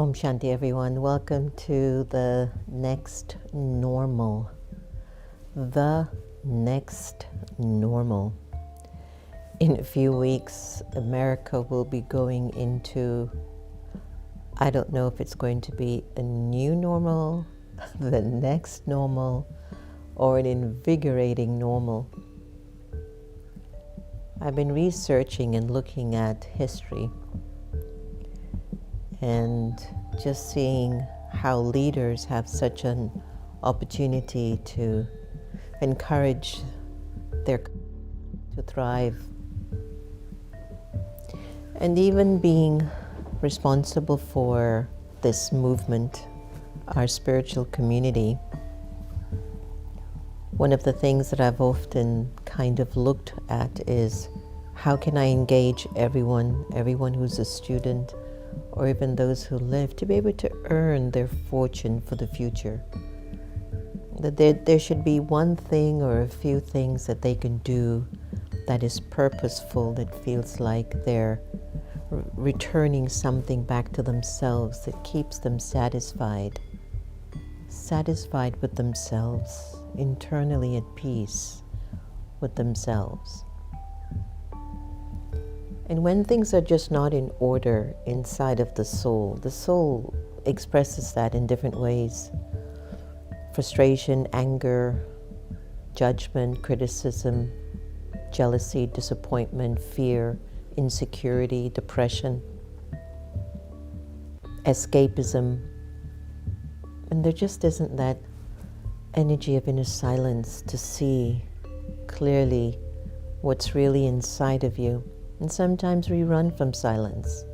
Om Shanti, everyone. Welcome to the next normal. The next normal. In a few weeks, America will be going into, I don't know if it's going to be a new normal, the next normal, or an invigorating normal. I've been researching and looking at history and just seeing how leaders have such an opportunity to encourage their to thrive, and even being responsible for this movement, our spiritual community. One of the things that I've often kind of looked at is how can I engage everyone who's a student, or even those who live, to be able to earn their fortune for the future. That there should be one thing or a few things that they can do that is purposeful, that feels like they're returning something back to themselves, that keeps them satisfied with themselves, internally at peace with themselves. And when things are just not in order inside of the soul expresses that in different ways. Frustration, anger, judgment, criticism, jealousy, disappointment, fear, insecurity, depression, escapism. And there just isn't that energy of inner silence to see clearly what's really inside of you. And sometimes we run from silence.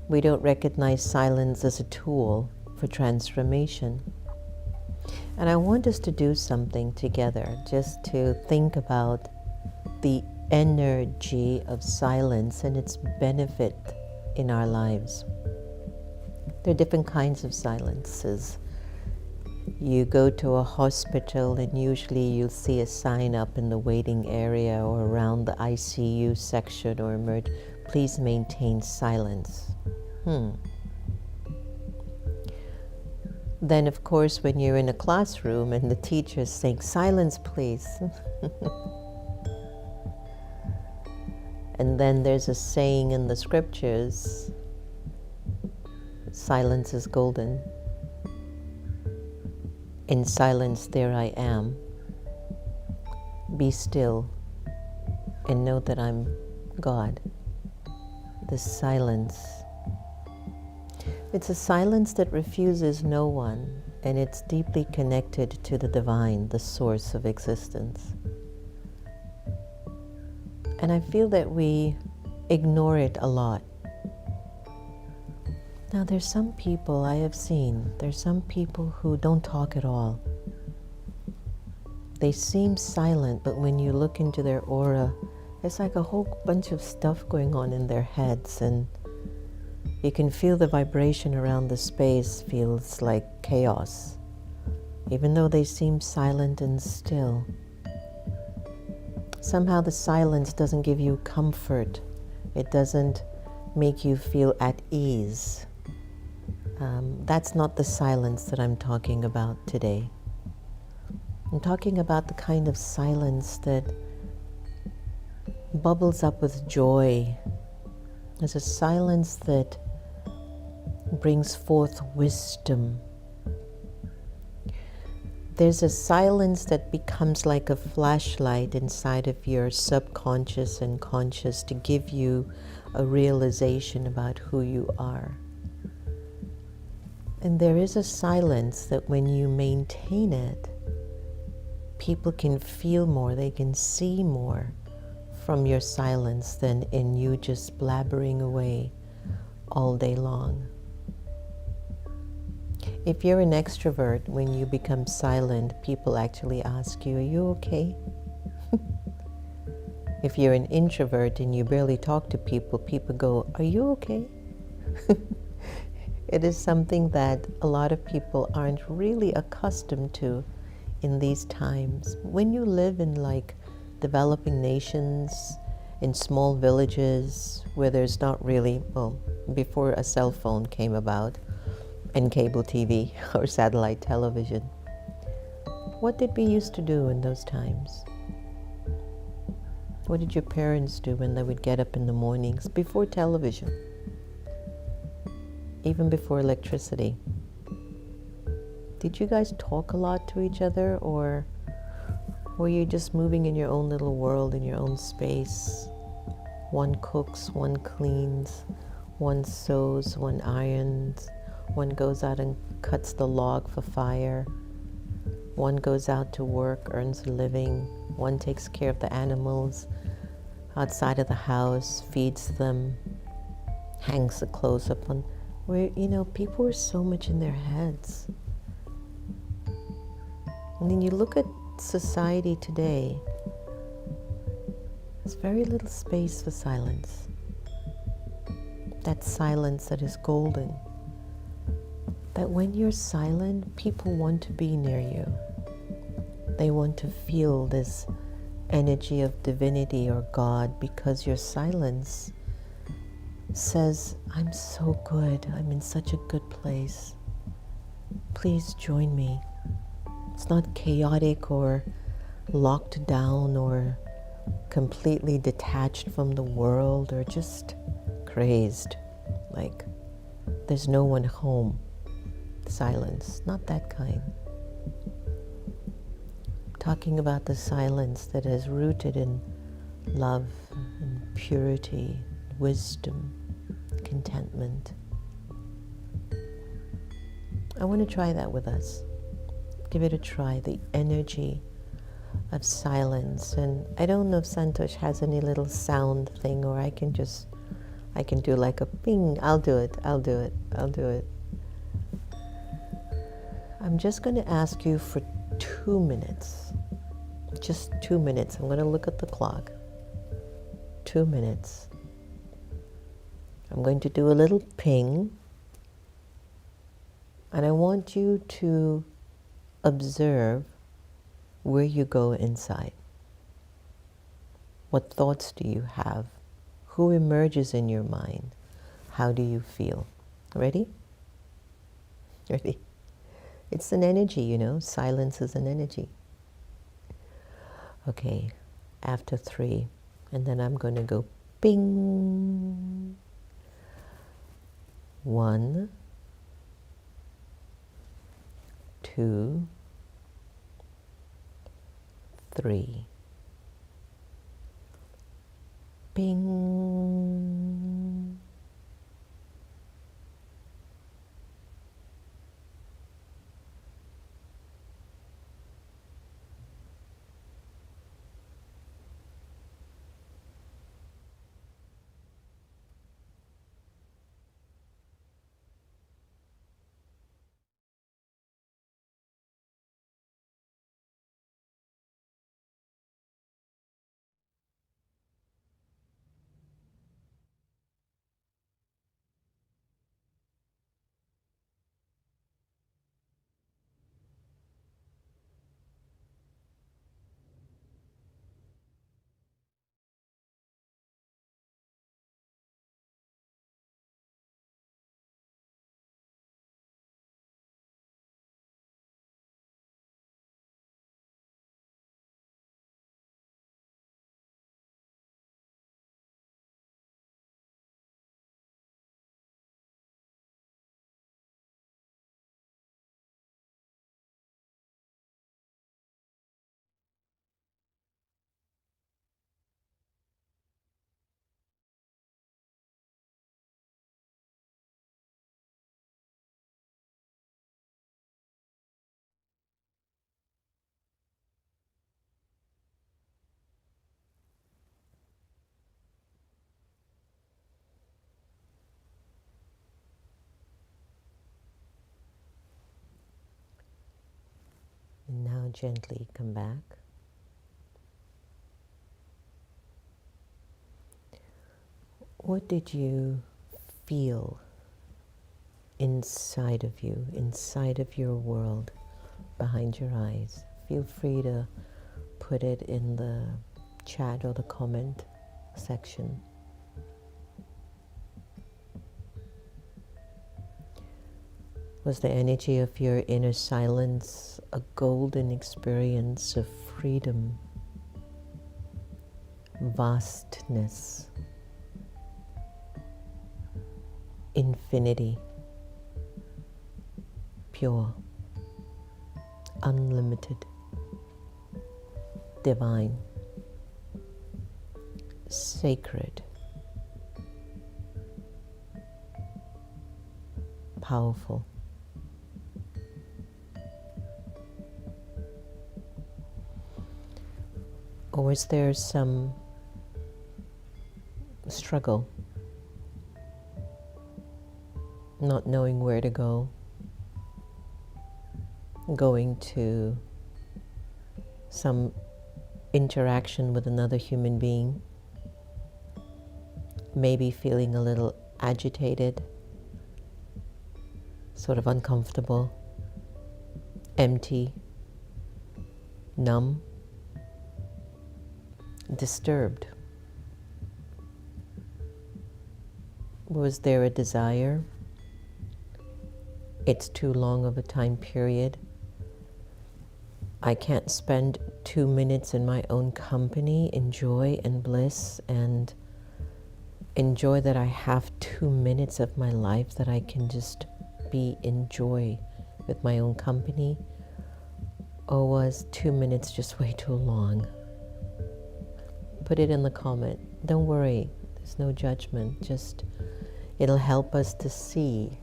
We don't recognize silence as a tool for transformation. And I want us to do something together, just to think about the energy of silence and its benefit in our lives. There are different kinds of silences. You go to a hospital and usually you'll see a sign up in the waiting area or around the ICU section or please maintain silence. Then of course when you're in a classroom and the teacher's saying, silence please. And then there's a saying in the scriptures, silence is golden. In silence there I am. Be still and know that I'm God. The silence. It's a silence that refuses no one, and it's deeply connected to the divine, the source of existence. And I feel that we ignore it a lot. Now there's some people I have seen, there's some people who don't talk at all. They seem silent, but when you look into their aura, it's like a whole bunch of stuff going on in their heads, and you can feel the vibration around the space feels like chaos, even though they seem silent and still. Somehow the silence doesn't give you comfort. It doesn't make you feel at ease. That's not the silence that I'm talking about today. I'm talking about the kind of silence that bubbles up with joy. There's a silence that brings forth wisdom. There's a silence that becomes like a flashlight inside of your subconscious and conscious to give you a realization about who you are. And there is a silence that when you maintain it, people can feel more, they can see more from your silence than in you just blabbering away all day long. If you're an extrovert, when you become silent, people actually ask you, are you okay? If you're an introvert and you barely talk to people, people go, are you okay? It is something that a lot of people aren't really accustomed to in these times. When you live in like developing nations in small villages where there's not really, well, before a cell phone came about and cable TV or satellite television. What did we used to do in those times? What did your parents do when they would get up in the mornings before television, even before electricity? Did you guys talk a lot to each other, or were you just moving in your own little world, in your own space? One cooks, one cleans, one sews, one irons, one goes out and cuts the log for fire, one goes out to work, earns a living, one takes care of the animals outside of the house, feeds them, hangs the clothes up on, where, people were so much in their heads. And then you look at society today, there's very little space for silence. That silence that is golden. That when you're silent, people want to be near you. They want to feel this energy of divinity or God, because your silence says, I'm so good, I'm in such a good place. Please join me. It's not chaotic or locked down or completely detached from the world or just crazed, like there's no one home. Silence, not that kind. Talking about the silence that is rooted in love and purity, wisdom, contentment. I want to try that with us. Give it a try, the energy of silence. And I don't know if Santosh has any little sound thing, or I can do like a ping. I'll do it. I'm just going to ask you for 2 minutes. Just 2 minutes. I'm going to look at the clock. 2 minutes. I'm going to do a little ping. And I want you to observe where you go inside. What thoughts do you have? Who emerges in your mind? How do you feel? Ready? Ready? It's an energy, silence is an energy. Okay, after 3, and then I'm going to go ping. 1, 2, 3. Ping. And now gently come back. What did you feel inside of you, inside of your world, behind your eyes? Feel free to put it in the chat or the comment. section. Was the energy of your inner silence a golden experience of freedom, vastness, infinity, pure, unlimited, divine, sacred, powerful? Or was there some struggle, not knowing where to go, going to some interaction with another human being, maybe feeling a little agitated, sort of uncomfortable, empty, numb, disturbed? Was there a desire? It's too long of a time period. I can't spend 2 minutes in my own company in joy and bliss and enjoy that I have 2 minutes of my life that I can just be in joy with my own company? Or was 2 minutes just way too long? Put it in the comment. Don't worry, there's no judgment. Just, it'll help us to see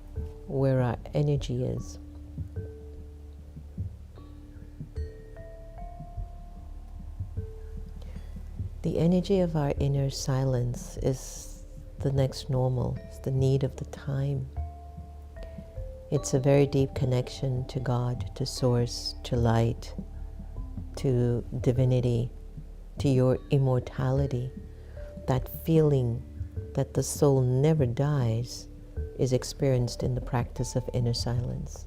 where our energy is. The energy of our inner silence is the next normal. It's the need of the time. It's a very deep connection to God, to Source, to light, to divinity, to your immortality. That feeling that the soul never dies is experienced in the practice of inner silence.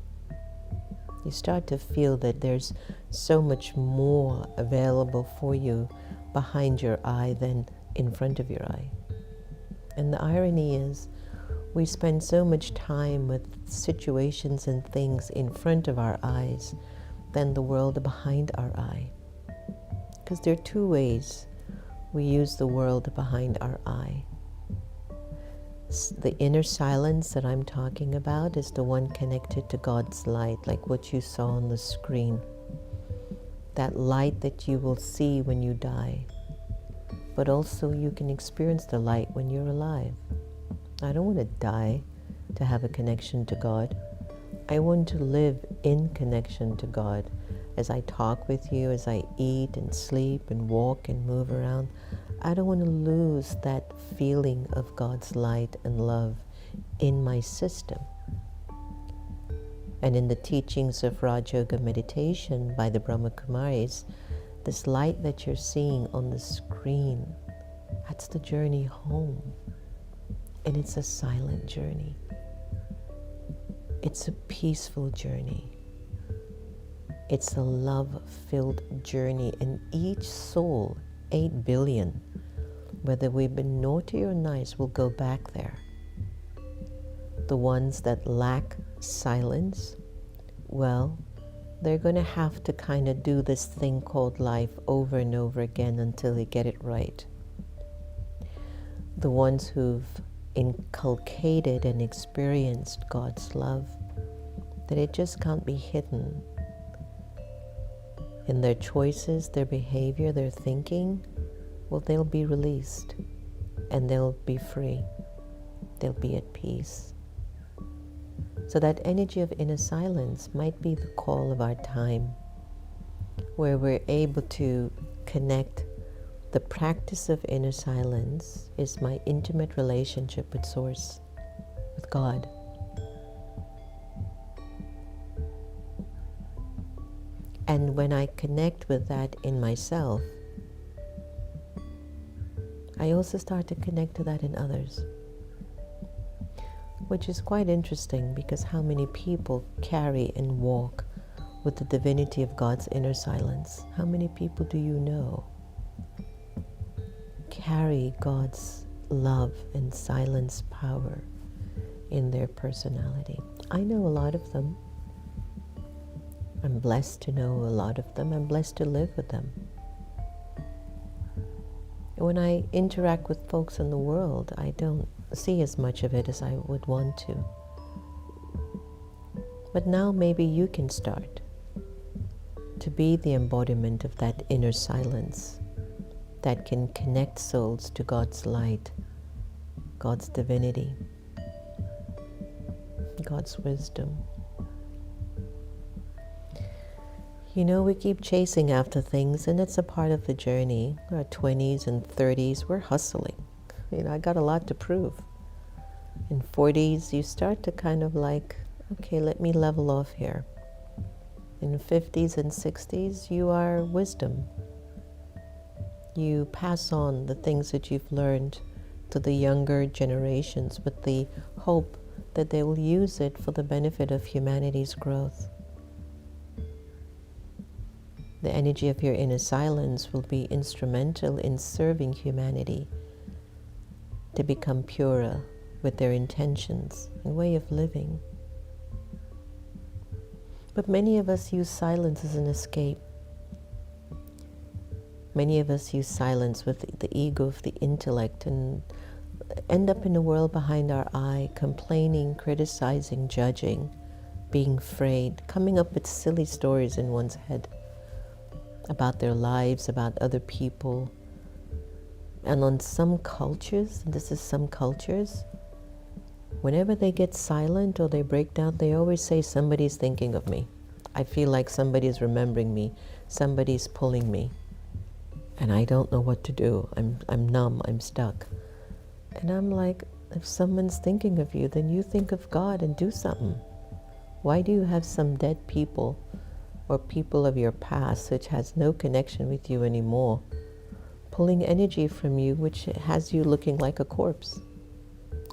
You start to feel that there's so much more available for you behind your eye than in front of your eye. And the irony is, we spend so much time with situations and things in front of our eyes than the world behind our eye. Because there are two ways we use the world behind our eye. The inner silence that I'm talking about is the one connected to God's light, like what you saw on the screen. That light that you will see when you die. But also you can experience the light when you're alive. I don't want to die to have a connection to God. I want to live in connection to God. As I talk with you, as I eat and sleep and walk and move around, I don't want to lose that feeling of God's light and love in my system. And in the teachings of Raj Yoga meditation by the Brahma Kumaris, this light that you're seeing on the screen, that's the journey home. And it's a silent journey. It's a peaceful journey. It's a love-filled journey. And each soul, 8 billion, whether we've been naughty or nice, will go back there. The ones that lack silence, well, they're going to have to kind of do this thing called life over and over again until they get it right. The ones who've inculcated and experienced God's love, that it just can't be hidden. In their choices, their behavior, their thinking, well, they'll be released and they'll be free. They'll be at peace. So that energy of inner silence might be the call of our time, where we're able to connect. The practice of inner silence is my intimate relationship with Source, with God. And when I connect with that in myself, I also start to connect to that in others. Which is quite interesting, because how many people carry and walk with the divinity of God's inner silence? How many people do you know? carry God's love and silence power in their personality. I know a lot of them. I'm blessed to know a lot of them. I'm blessed to live with them. When I interact with folks in the world, I don't see as much of it as I would want to. But now maybe you can start to be the embodiment of that inner silence that can connect souls to God's light, God's divinity, God's wisdom. You know, we keep chasing after things, and it's a part of the journey. Our 20s and 30s, we're hustling. You know, I got a lot to prove. In 40s, you start to kind of like, okay, let me level off here. In 50s and 60s, you are wisdom. You pass on the things that you've learned to the younger generations with the hope that they will use it for the benefit of humanity's growth. The energy of your inner silence will be instrumental in serving humanity to become purer with their intentions and way of living. But many of us use silence as an escape. Many of us use silence with the ego of the intellect and end up in a world behind our eye, complaining, criticizing, judging, being afraid, coming up with silly stories in one's head about their lives, about other people. And on some cultures, and this is some cultures, whenever they get silent or they break down, they always say, somebody's thinking of me. I feel like somebody's remembering me. Somebody's pulling me. And I don't know what to do. I'm numb. I'm stuck. And I'm like, if someone's thinking of you, then you think of God and do something. Why do you have some dead people or people of your past which has no connection with you anymore, pulling energy from you which has you looking like a corpse?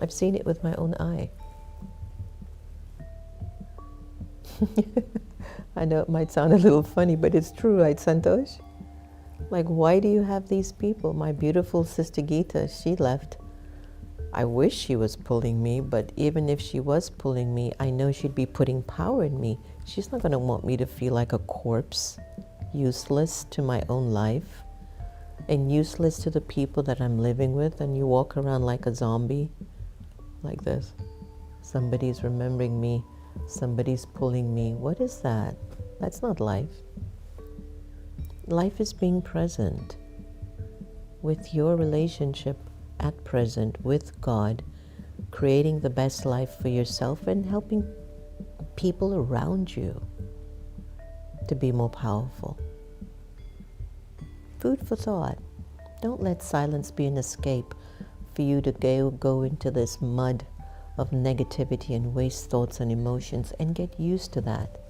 I've seen it with my own eye. I know it might sound a little funny, but it's true, right, Santosh? Like, why do you have these people? My beautiful sister Gita, she left. I wish she was pulling me, but even if she was pulling me, I know she'd be putting power in me. She's not going to want me to feel like a corpse, useless to my own life, and useless to the people that I'm living with, and you walk around like a zombie, like this. Somebody's remembering me, somebody's pulling me. What is that? That's not life. Life is being present with your relationship at present with God, creating the best life for yourself and helping people around you to be more powerful. Food for thought. Don't let silence be an escape for you to go into this mud of negativity and waste thoughts and emotions and get used to that,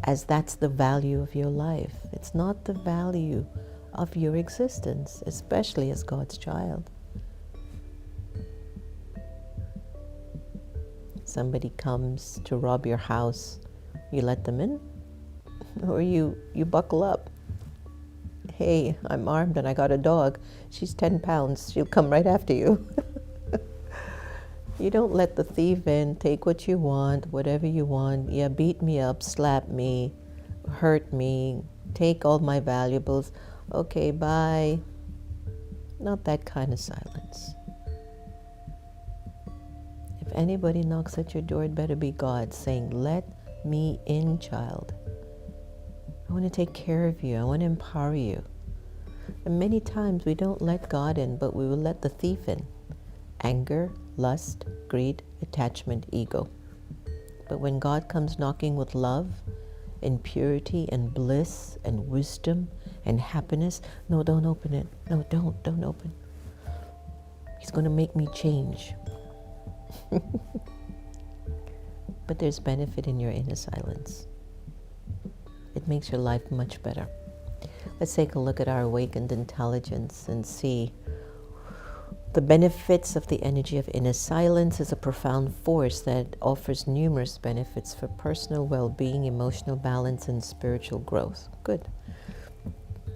as that's the value of your life. It's not the value of your existence, especially as God's child. Somebody comes to rob your house, you let them in? Or you buckle up. Hey, I'm armed and I got a dog. She's 10 pounds. She'll come right after you. You don't let the thief in. Take what you want, whatever you want. Yeah, beat me up, slap me, hurt me, take all my valuables. Okay, bye. Not that kind of silence. If anybody knocks at your door, it better be God saying, let me in, child. I want to take care of you. I want to empower you. And many times we don't let God in, but we will let the thief in. Anger, lust, greed, attachment, ego. But when God comes knocking with love and purity and bliss and wisdom and happiness, no, don't open it. No, don't open. He's going to make me change. But there's benefit in your inner silence. It makes your life much better. Let's take a look at our awakened intelligence and see the benefits of the energy of inner silence is a profound force that offers numerous benefits for personal well-being, emotional balance, and spiritual growth. Good.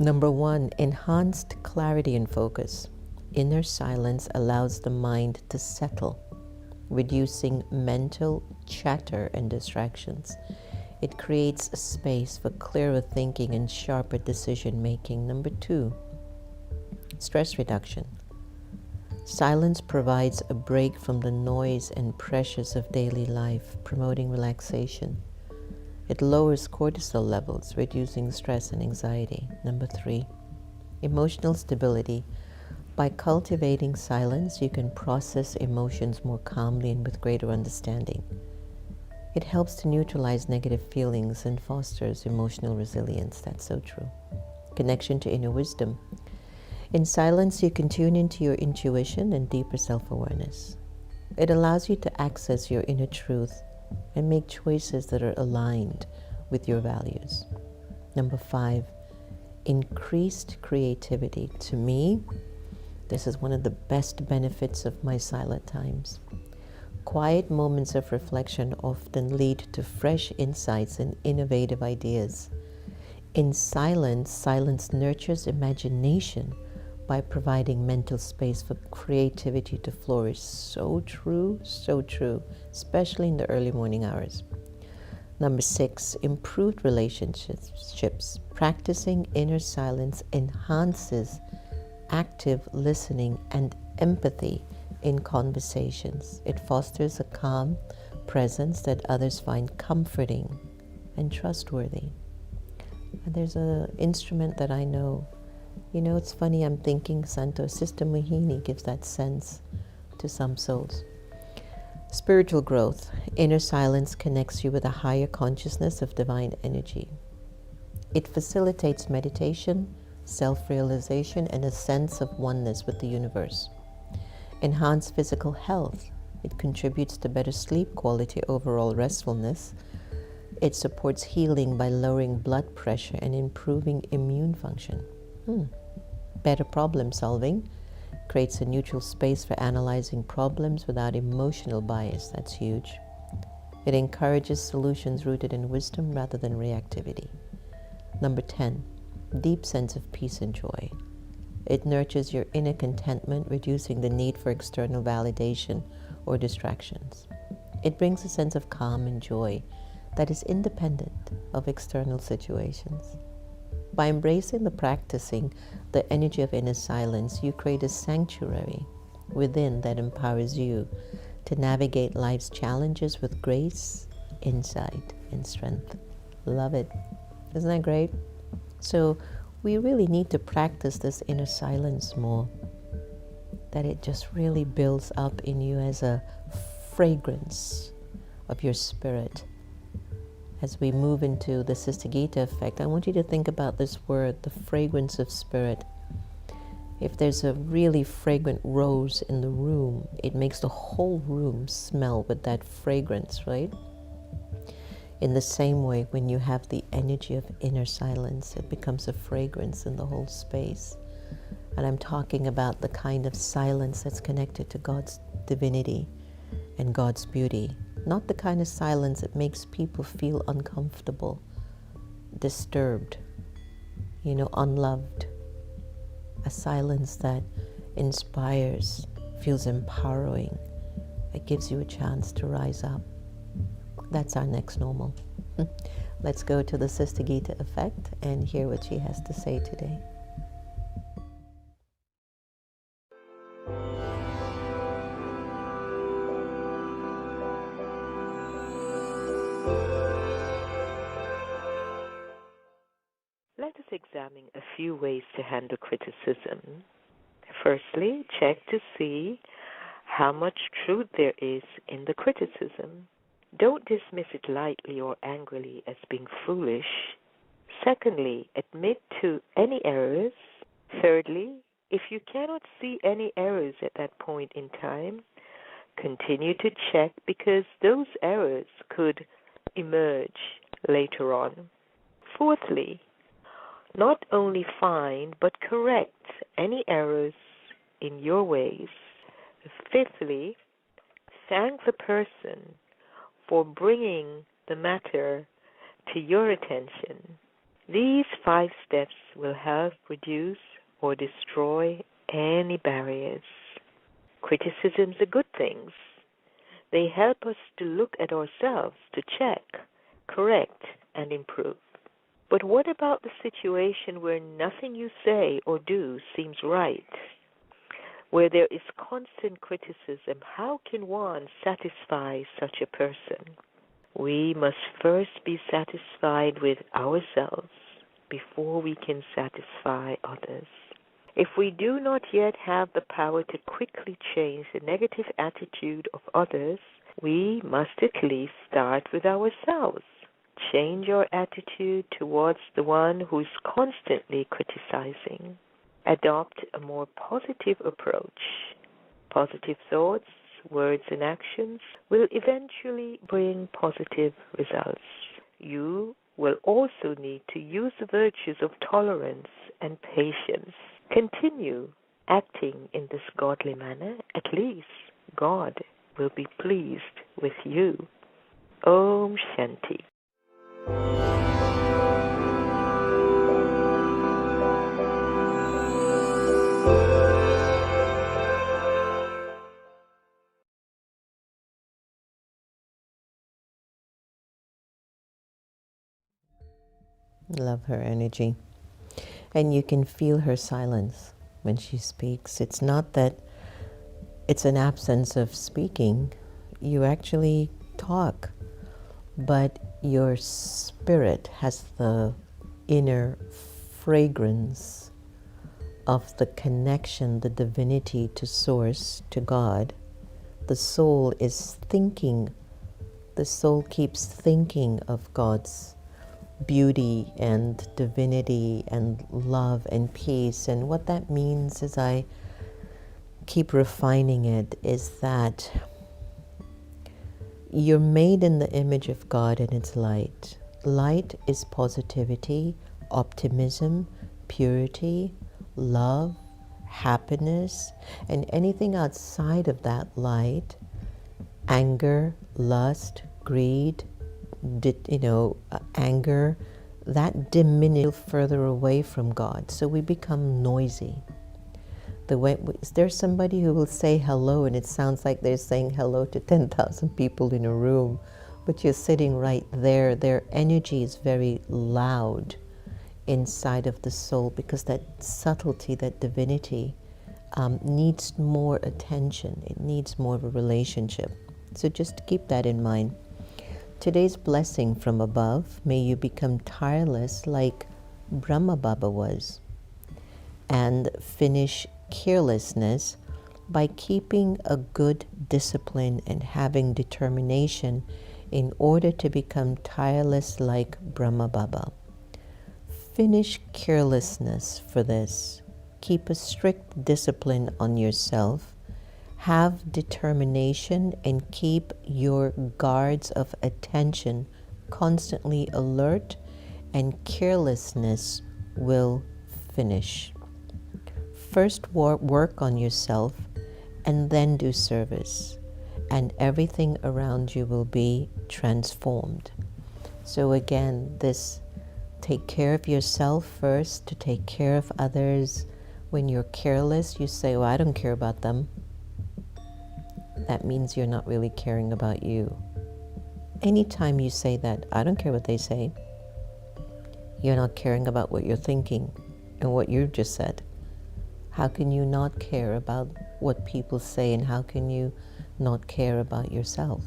Number 1, enhanced clarity and focus. Inner silence allows the mind to settle, reducing mental chatter and distractions. It creates a space for clearer thinking and sharper decision making. Number 2, stress reduction. Silence provides a break from the noise and pressures of daily life, promoting relaxation. It lowers cortisol levels, reducing stress and anxiety. Number 3, emotional stability. By cultivating silence, you can process emotions more calmly and with greater understanding. It helps to neutralize negative feelings and fosters emotional resilience. That's so true. Connection to inner wisdom. In silence, you can tune into your intuition and deeper self-awareness. It allows you to access your inner truth and make choices that are aligned with your values. Number 5, increased creativity. To me, this is one of the best benefits of my silent times. Quiet moments of reflection often lead to fresh insights and innovative ideas. In silence, silence nurtures imagination by providing mental space for creativity to flourish. So true, especially in the early morning hours. Number 6, improved relationships. Practicing inner silence enhances active listening and empathy in conversations. It fosters a calm presence that others find comforting and trustworthy. And there's an instrument that I know. You know, it's funny, I'm thinking Santo Sister Mohini gives that sense to some souls. Spiritual growth. Inner silence connects you with a higher consciousness of divine energy. It facilitates meditation, self-realization, and a sense of oneness with the universe. Enhanced physical health. It contributes to better sleep quality, overall restfulness. It supports healing by lowering blood pressure and improving immune function. Better problem solving. Creates a neutral space for analyzing problems without emotional bias. That's huge. It encourages solutions rooted in wisdom rather than reactivity. Number 10, deep sense of peace and joy. It nurtures your inner contentment, reducing the need for external validation or distractions. It brings a sense of calm and joy that is independent of external situations. By embracing the practicing the energy of inner silence, you create a sanctuary within that empowers you to navigate life's challenges with grace, insight, and strength. Love it. Isn't that great? So we really need to practice this inner silence more, that it just really builds up in you as a fragrance of your spirit. As we move into the Sister Gita effect, I want you to think about this word, the fragrance of spirit. If there's a really fragrant rose in the room, it makes the whole room smell with that fragrance, right? In the same way, when you have the energy of inner silence, it becomes a fragrance in the whole space. And I'm talking about the kind of silence that's connected to God's divinity and God's beauty. Not the kind of silence that makes people feel uncomfortable, disturbed, unloved. A silence that inspires, feels empowering, that gives you a chance to rise up. That's our next normal. Let's go to the Sister Gita effect and hear what she has to say today. Let us examine a few ways to handle criticism. Firstly, check to see how much truth there is in the criticism. Don't dismiss it lightly or angrily as being foolish. Secondly, admit to any errors. Thirdly, if you cannot see any errors at that point in time, continue to check because those errors could emerge later on. Fourthly, not only find but correct any errors in your ways. Fifthly, thank the person for bringing the matter to your attention. These 5 steps will help reduce or destroy any barriers. Criticisms are good things. They help us to look at ourselves, to check, correct, and improve. But what about the situation where nothing you say or do seems right? Where there is constant criticism, how can one satisfy such a person? We must first be satisfied with ourselves before we can satisfy others. If we do not yet have the power to quickly change the negative attitude of others, we must at least start with ourselves. Change your attitude towards the one who is constantly criticizing. Adopt a more positive approach. Positive thoughts, words, and actions will eventually bring positive results. You will also need to use the virtues of tolerance and patience. Continue acting in this godly manner. At least God will be pleased with you. Om Shanti. Love her energy. And you can feel her silence when she speaks. It's not that it's an absence of speaking. You actually talk, but your spirit has the inner fragrance of the connection, the divinity to Source, to God. The soul is thinking. The soul keeps thinking of God's beauty and divinity and love and peace. And what that means, as I keep refining it, is that you're made in the image of God and it's light. Light is positivity, optimism, purity, love, happiness, and anything outside of that light, anger, lust, greed, anger, that diminishes further away from God. So we become noisy. Is there somebody who will say hello and it sounds like they're saying hello to 10,000 people in a room, but you're sitting right there? Their energy is very loud inside of the soul because that subtlety, that divinity, needs more attention. It needs more of a relationship. So just keep that in mind. Today's blessing from above, may you become tireless like Brahma Baba was, and finish carelessness by keeping a good discipline and having determination in order to become tireless like Brahma Baba. Finish carelessness for this. Keep a strict discipline on yourself. Have determination and keep your guards of attention constantly alert, and carelessness will finish. First work on yourself and then do service, and everything around you will be transformed. So again, this take care of yourself first to take care of others. When you're careless, you say, well, I don't care about them. That means you're not really caring about you. Anytime you say that, I don't care what they say, you're not caring about what you're thinking and what you just said. How can you not care about what people say, and how can you not care about yourself?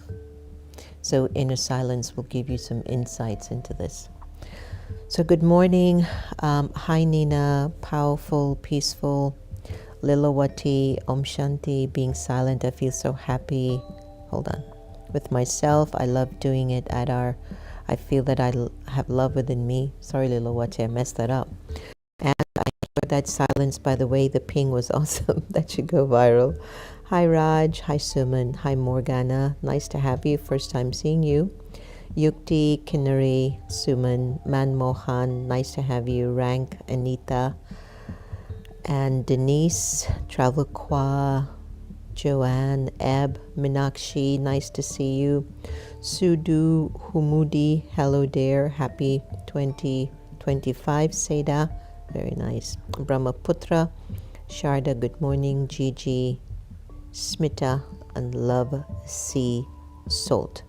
So inner silence will give you some insights into this. So good morning. Hi Nina, powerful, peaceful. Lilawati, Om Shanti, being silent, I feel so happy. Hold on. With myself, I love doing it I feel that I have love within me. Sorry Lilawati, I messed that up. And I enjoyed that silence, by the way. The ping was awesome. That should go viral. Hi Raj, hi Suman, hi Morgana. Nice to have you. First time seeing you. Yukti, Kinnari, Suman, Manmohan, nice to have you. Rank, Anita, and Denise, Travelqua, Joanne, Eb, Minakshi, nice to see you. Sudu, Humudi, hello there, happy 20 25, Seda, very nice. Brahmaputra, Sharda, good morning. Gigi, Smita, and Love Sea Salt.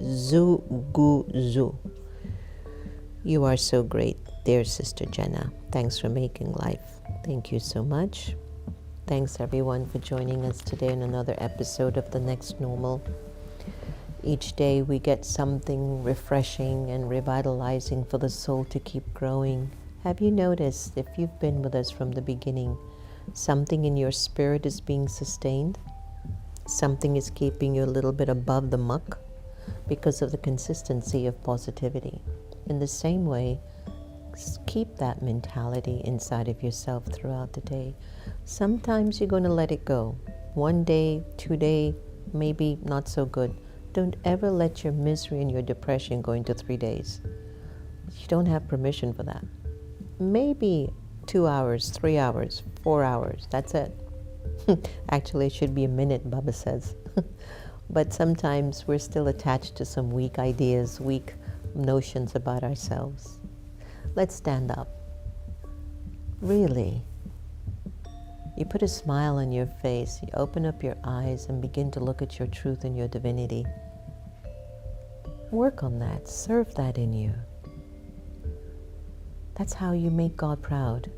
Zu Gu Zu. You are so great, dear Sister Jenna. Thanks for making life. Thank you so much. Thanks everyone for joining us today in another episode of The Next Normal. Each day we get something refreshing and revitalizing for the soul to keep growing. Have you noticed, if you've been with us from the beginning, something in your spirit is being sustained? Something is keeping you a little bit above the muck because of the consistency of positivity. In the same way, keep that mentality inside of yourself throughout the day. Sometimes you're going to let it go. 1 day, 2 days, maybe not so good. Don't ever let your misery and your depression go into 3 days. You don't have permission for that. Maybe 2 hours, 3 hours, 4 hours, that's it. Actually, it should be a minute, Baba says. But sometimes we're still attached to some weak ideas, weak notions about ourselves. Let's stand up. Really. You put a smile on your face, you open up your eyes and begin to look at your truth and your divinity. Work on that, serve that in you. That's how you make God proud.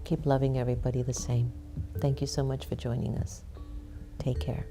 Keep loving everybody the same. Thank you so much for joining us. Take care.